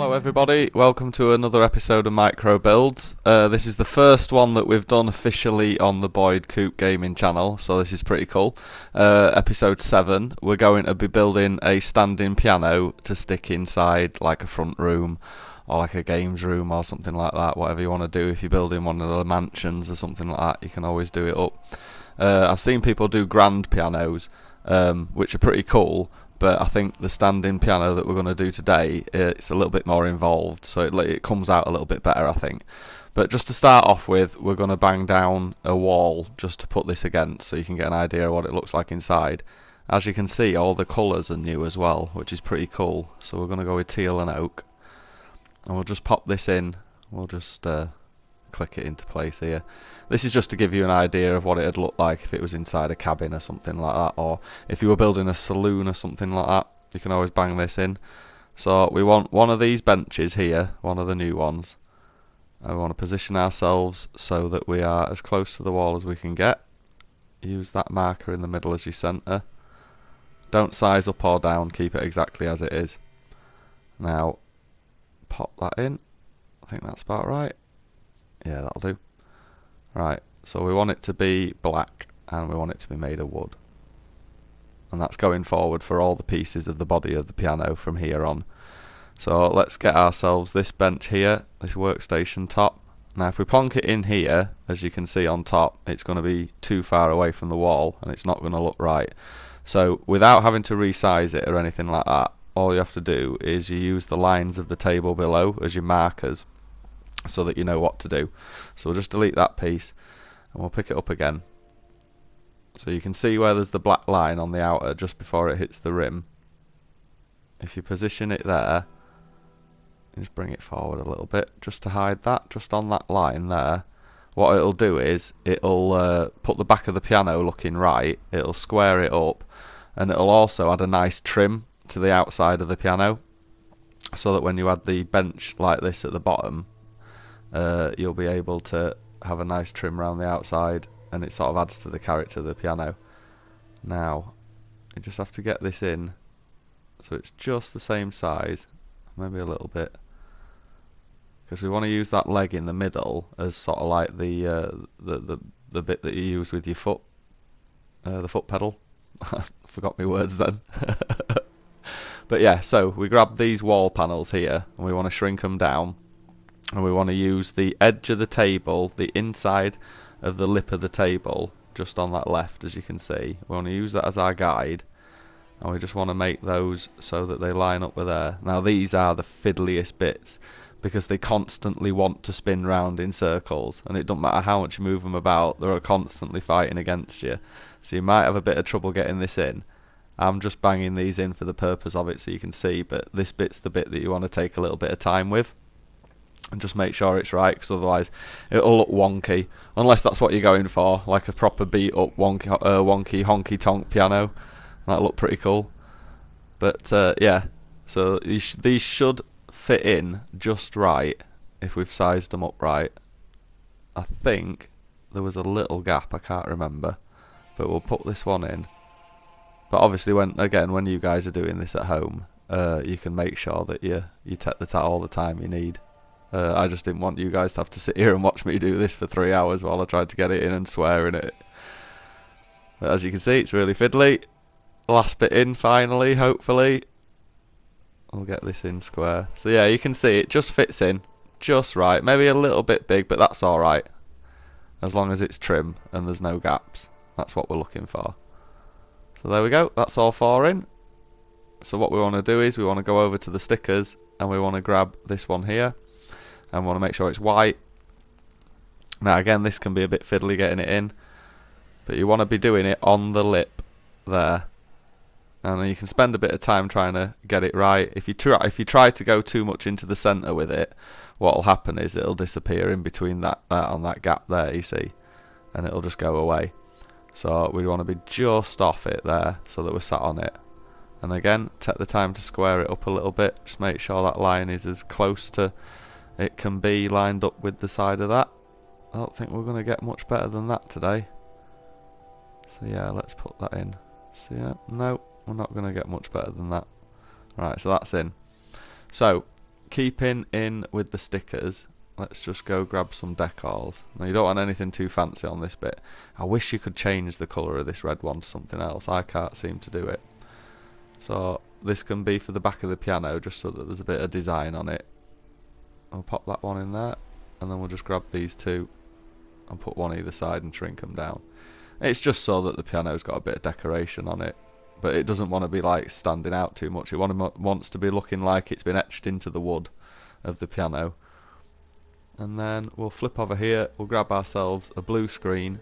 Hello everybody, welcome to another episode of MicroBuilds. This is the first one that we've done officially on the BoidGaming channel, so this is pretty cool. Episode 7, we're going to be building a standing piano to stick inside like a front room or like a games room or something like that, whatever you want to do. If you're building one of the mansions or something like that, you can always do it up. I've seen people do grand pianos, which are pretty cool. But I think the standing piano that we're going to do today, it's a little bit more involved, so it comes out a little bit better, I think. But just to start off with, we're going to bang down a wall just to put this against, so you can get an idea of what it looks like inside. As you can see, all the colours are new as well, which is pretty cool. So we're going to go with teal and oak, and we'll just pop this in. We'll just click it into place here. This is just to give you an idea of what it'd look like if it was inside a cabin or something like that, or if you were building a saloon or something like that. You can always bang this in. So we want one of these benches here, one of the new ones, and we want to position ourselves so that we are as close to the wall as we can get. Use that marker in the middle as your centre. Don't size up or down, keep it exactly as it is. Now pop that in. I think that's about right. Yeah, that'll do. Right, so we want it to be black and we want it to be made of wood. And that's going forward for all the pieces of the body of the piano from here on. So let's get ourselves this bench here, this workstation top. Now if we plonk it in here, as you can see on top, it's going to be too far away from the wall and it's not going to look right. So without having to resize it or anything like that, all you have to do is you use the lines of the table below as your markers, so that you know what to do. So we'll just delete that piece and we'll pick it up again. So you can see where there's the black line on the outer just before it hits the rim. If you position it there, just bring it forward a little bit just to hide that, just on that line there. What it'll do is it'll put the back of the piano looking right, it'll square it up, and it'll also add a nice trim to the outside of the piano, so that when you add the bench like this at the bottom, you'll be able to have a nice trim around the outside, and it sort of adds to the character of the piano. Now you just have to get this in so it's just the same size, maybe a little bit, because we want to use that leg in the middle as sort of like the bit that you use with your foot, the foot pedal. I forgot my words then. But yeah, so we grab these wall panels here and we want to shrink them down. And we want to use the edge of the table, the inside of the lip of the table, just on that left, as you can see. We want to use that as our guide, and we just want to make those so that they line up with there. Now these are the fiddliest bits, because they constantly want to spin round in circles, and it doesn't matter how much you move them about, they're constantly fighting against you. So you might have a bit of trouble getting this in. I'm just banging these in for the purpose of it so you can see, but this bit's the bit that you want to take a little bit of time with. And just make sure it's right, because otherwise it'll look wonky, unless that's what you're going for, like a proper beat up wonky honky tonk piano. That'll look pretty cool. But yeah, so these should fit in just right if we've sized them up right. I think there was a little gap, I can't remember, but we'll put this one in. But obviously when you guys are doing this at home, you can make sure that you take the tat all the time you need. I just didn't want you guys to have to sit here and watch me do this for 3 hours while I tried to get it in and swear in it. But as you can see, it's really fiddly. Last bit in finally, hopefully. I'll get this in square. So yeah, you can see it just fits in just right. Maybe a little bit big, but that's alright. As long as it's trim and there's no gaps. That's what we're looking for. So there we go, that's all 4 in. So what we want to do is we want to go over to the stickers and we want to grab this one here. And want to make sure it's white. Now again, this can be a bit fiddly getting it in, but you want to be doing it on the lip there, and then you can spend a bit of time trying to get it right. If you try to go too much into the center with it, what will happen is it'll disappear in between that on that gap there, you see, and it'll just go away. So we want to be just off it there so that we're sat on it. And again, take the time to square it up a little bit. Just make sure that line is as close to it can be lined up with the side of that. I don't think we're going to get much better than that today. So yeah, let's put that in. See that? No, we're not going to get much better than that. Right, so that's in. So keeping in with the stickers, let's just go grab some decals. Now you don't want anything too fancy on this bit. I wish you could change the colour of this red one to something else. I can't seem to do it. So this can be for the back of the piano, just so that there's a bit of design on it. I'll pop that one in there, and then we'll just grab these two and put one either side and shrink them down. It's just so that the piano's got a bit of decoration on it, but it doesn't want to be like standing out too much. It wants to be looking like it's been etched into the wood of the piano. And then we'll flip over here, we'll grab ourselves a blue screen.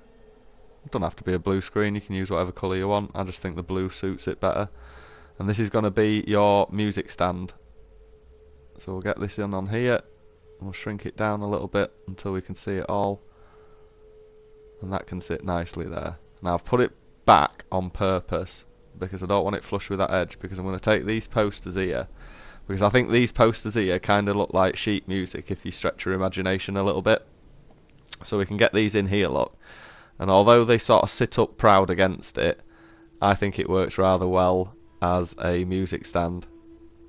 It don't have to be a blue screen, you can use whatever colour you want. I just think the blue suits it better. And this is going to be your music stand. So we'll get this in on here, and we'll shrink it down a little bit until we can see it all. And that can sit nicely there. Now I've put it back on purpose because I don't want it flush with that edge, because I'm going to take these posters here, because I think these posters here kind of look like sheet music if you stretch your imagination a little bit. So we can get these in here, look. And although they sort of sit up proud against it, I think it works rather well as a music stand.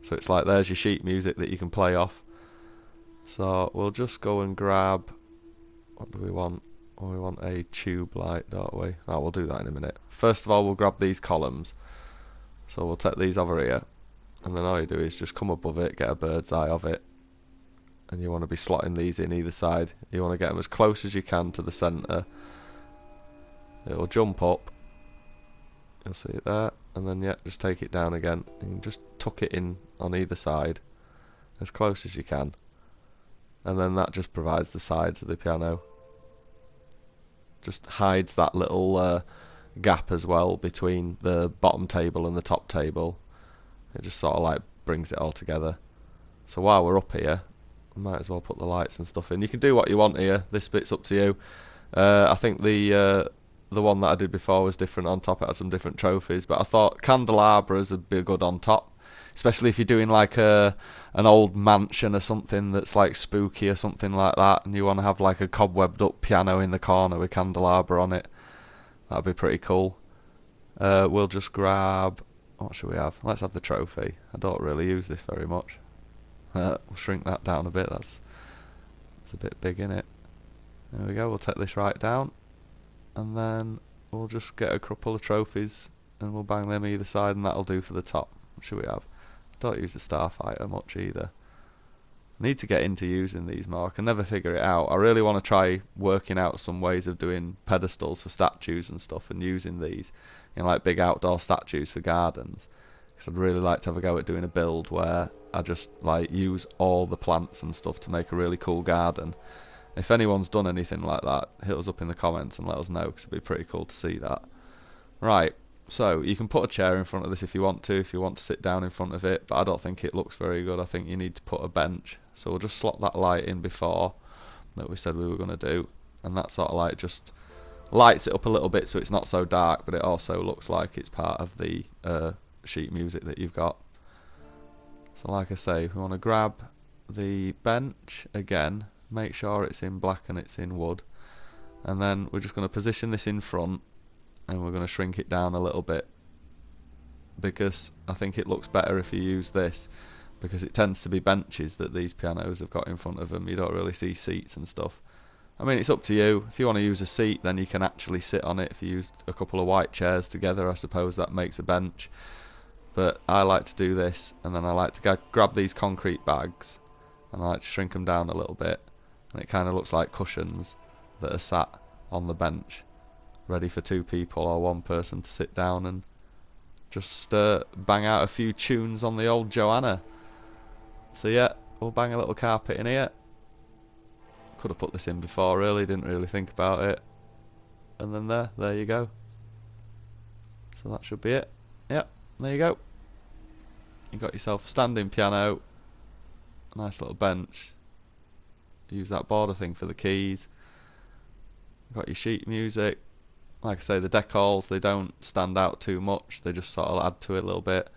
So it's like there's your sheet music that you can play off. So we'll just go and grab, what do we want? Oh, we want a tube light, don't we? Oh, we'll do that in a minute. First of all, we'll grab these columns. So we'll take these over here, and then all you do is just come above it, get a bird's eye of it, and you want to be slotting these in either side. You want to get them as close as you can to the centre. It'll jump up, you'll see it there, and then yeah, just take it down again, and just tuck it in on either side as close as you can, and then that just provides the sides of the piano. Just hides that little gap as well between the bottom table and the top table. It just sort of like brings it all together. So while we're up here, I might as well put the lights and stuff in. You can do what you want here, this bit's up to you. I think the one that I did before was different on top, it had some different trophies, but I thought candelabras would be good on top, especially if you're doing like an old mansion or something that's like spooky or something like that, and you want to have like a cobwebbed up piano in the corner with candelabra on it. That'd be pretty cool. We'll just grab, what should we have? Let's have the trophy. I don't really use this very much. We'll shrink that down a bit, that's a bit big, innit? There we go, we'll take this right down, and then we'll just get a couple of trophies and we'll bang them either side, and that'll do for the top. What should we have? Don't use the Starfighter much either. I need to get into using these more. I can never figure it out. I really want to try working out some ways of doing pedestals for statues and stuff, and using these in like big outdoor statues for gardens. Because I'd really like to have a go at doing a build where I just like use all the plants and stuff to make a really cool garden. If anyone's done anything like that, hit us up in the comments and let us know, because it'd be pretty cool to see that. Right. So you can put a chair in front of this if you want to sit down in front of it, but I don't think it looks very good. I think you need to put a bench. So we'll just slot that light in before that we said we were going to do, and that sort of light just lights it up a little bit so it's not so dark, but it also looks like it's part of the sheet music that you've got. So like I say, if we want to grab the bench again, make sure it's in black and it's in wood, and then we're just going to position this in front, and we're going to shrink it down a little bit, because I think it looks better if you use this, because it tends to be benches that these pianos have got in front of them. You don't really see seats and stuff. I mean, it's up to you. If you want to use a seat, then you can actually sit on it. If you use a couple of white chairs together, I suppose that makes a bench. But I like to do this, and then I like to grab these concrete bags, and I like to shrink them down a little bit, and it kind of looks like cushions that are sat on the bench, ready for two people or one person to sit down and just bang out a few tunes on the old Joanna. So yeah, we'll bang a little carpet in here. Could have put this in before really, didn't really think about it. And then there you go. So that should be it. Yep, there you go. You got yourself a standing piano, a nice little bench. Use that border thing for the keys. Got your sheet music. Like I say, the decals, they don't stand out too much, they just sort of add to it a little bit.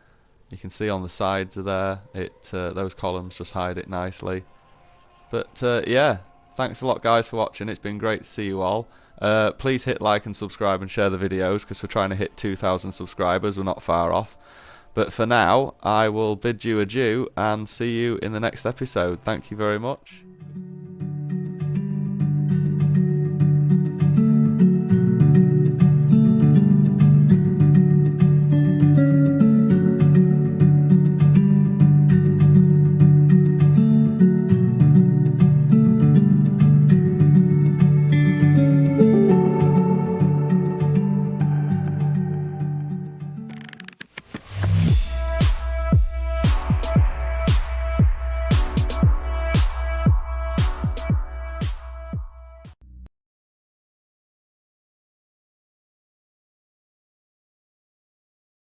You can see on the sides of there, those columns just hide it nicely. But yeah, thanks a lot guys for watching, it's been great to see you all. Please hit like and subscribe and share the videos, because we're trying to hit 2,000 subscribers, we're not far off. But for now, I will bid you adieu and see you in the next episode. Thank you very much.